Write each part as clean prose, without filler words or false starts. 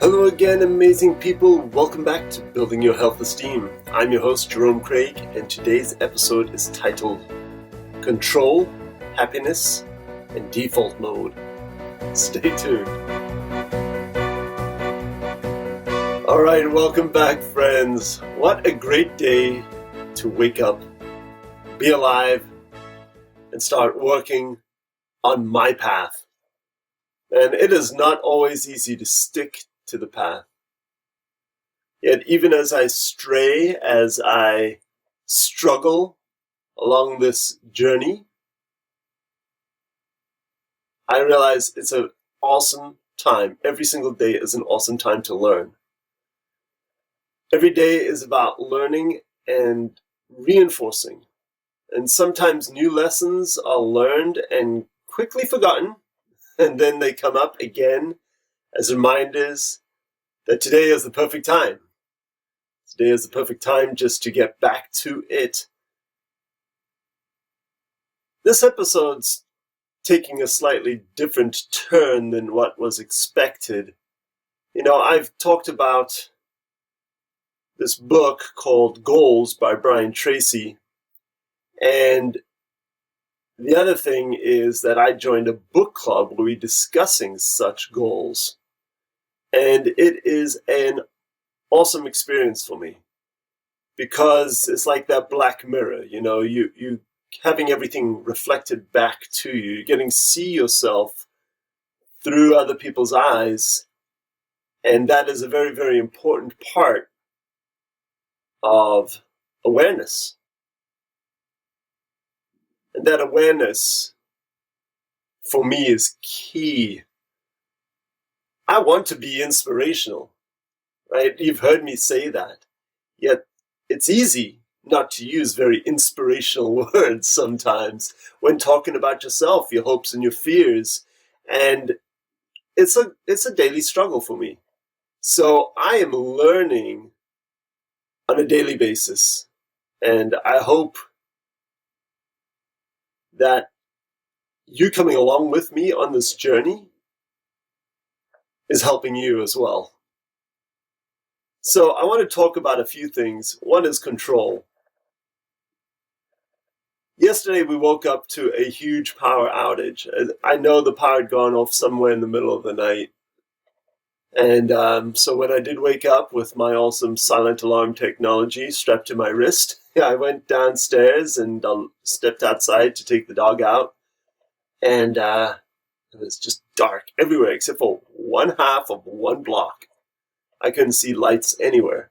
Hello again, amazing people. Welcome back to Building Your Health Esteem. I'm your host, Jerome Craig, and today's episode is titled Control, Happiness, and Default Mode. Stay tuned. All right, welcome back, friends. What a great day to wake up, be alive, and start working on my path. And it is not always easy to stick to the path. Yet even as I stray, as I struggle along this journey, I realize it's an awesome time. Every single day is an awesome time to learn. Every day is about learning and reinforcing. And sometimes new lessons are learned and quickly forgotten, and then they come up again as reminders that today is the perfect time. Today is the perfect time just to get back to it. This episode's taking a slightly different turn than what was expected. I've talked about this book called Goals by Brian Tracy. And the other thing is that I joined a book club where we're discussing such goals. And it is an awesome experience for me because it's like that black mirror, you having everything reflected back to you. You're getting to see yourself through other people's eyes. And that is a very, very important part of awareness. And that awareness, for me, is key. I want to be inspirational, right? You've heard me say that. Yet it's easy not to use very inspirational words sometimes when talking about yourself, your hopes and your fears. And it's a daily struggle for me. So I am learning on a daily basis. And I hope that you coming along with me on this journey is helping you as well. So I want to talk about a few things. One is control. Yesterday we woke up to a huge power outage. I know the power had gone off somewhere in the middle of the night. And so when I did wake up with my awesome silent alarm technology strapped to my wrist, I went downstairs and stepped outside to take the dog out. And it was just dark everywhere except for one half of one block. I couldn't see lights anywhere.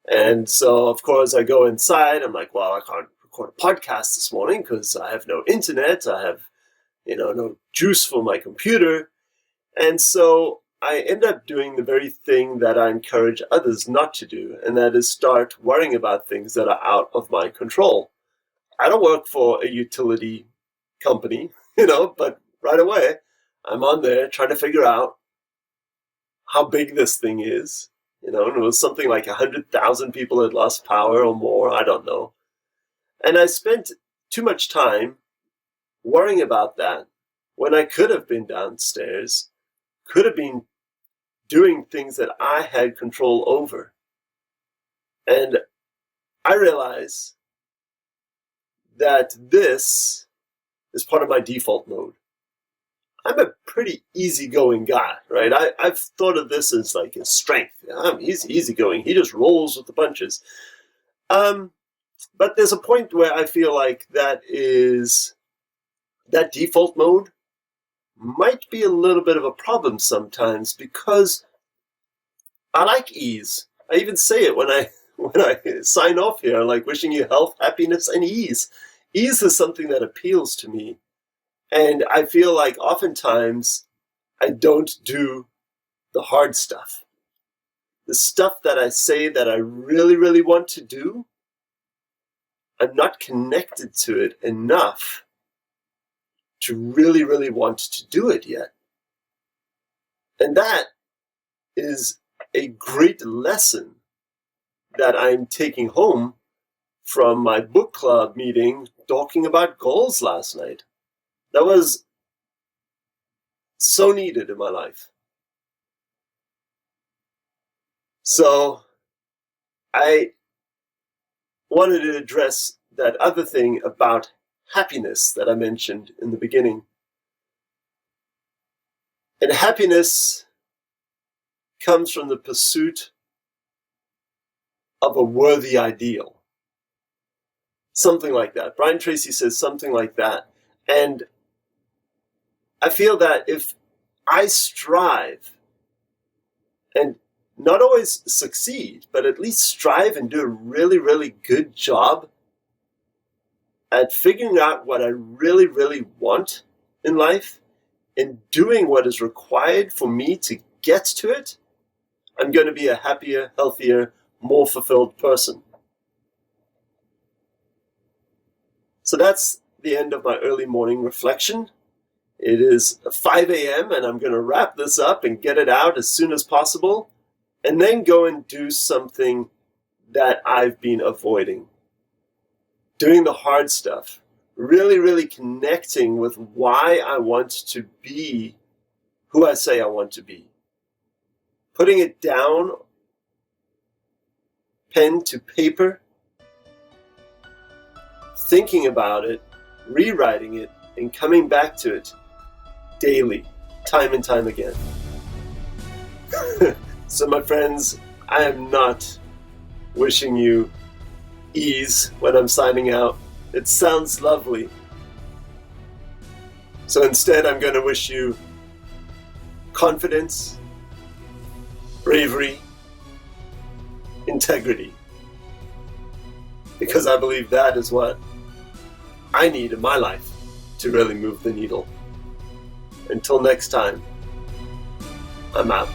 And so, of course, I go inside. I'm like, well, I can't record a podcast this morning because I have no internet. I have, no juice for my computer. And so I end up doing the very thing that I encourage others not to do, and that is start worrying about things that are out of my control. I don't work for a utility company, but right away, I'm on there trying to figure out how big this thing is. And it was something like 100,000 people had lost power or more, I don't know. And I spent too much time worrying about that when I could have been downstairs, could have been doing things that I had control over. And I realize that this is part of my default mode. I'm a pretty easygoing guy, right? I've thought of this as like his strength. He's easygoing. He just rolls with the punches. But there's a point where I feel like that default mode might be a little bit of a problem sometimes because I like ease. I even say it when I sign off here, like wishing you health, happiness, and ease. Ease is something that appeals to me. And I feel like oftentimes I don't do the hard stuff. The stuff that I say that I really, really want to do, I'm not connected to it enough to really, really want to do it yet. And that is a great lesson that I'm taking home from my book club meeting talking about goals last night. That was so needed in my life. So I wanted to address that other thing about happiness that I mentioned in the beginning. And happiness comes from the pursuit of a worthy ideal. Something like that. Brian Tracy says something like that. And I feel that if I strive and not always succeed, but at least strive and do a really, really good job at figuring out what I really, really want in life and doing what is required for me to get to it, I'm going to be a happier, healthier, more fulfilled person. So that's the end of my early morning reflection. It is 5 a.m. and I'm going to wrap this up and get it out as soon as possible, and then go and do something that I've been avoiding. Doing the hard stuff. Really, really connecting with why I want to be who I say I want to be. Putting it down, pen to paper, thinking about it, rewriting it, and coming back to it daily, time and time again. So my friends, I am not wishing you ease when I'm signing out. It sounds lovely. So instead, I'm going to wish you confidence, bravery, integrity. Because I believe that is what I need in my life to really move the needle. Until next time, I'm out.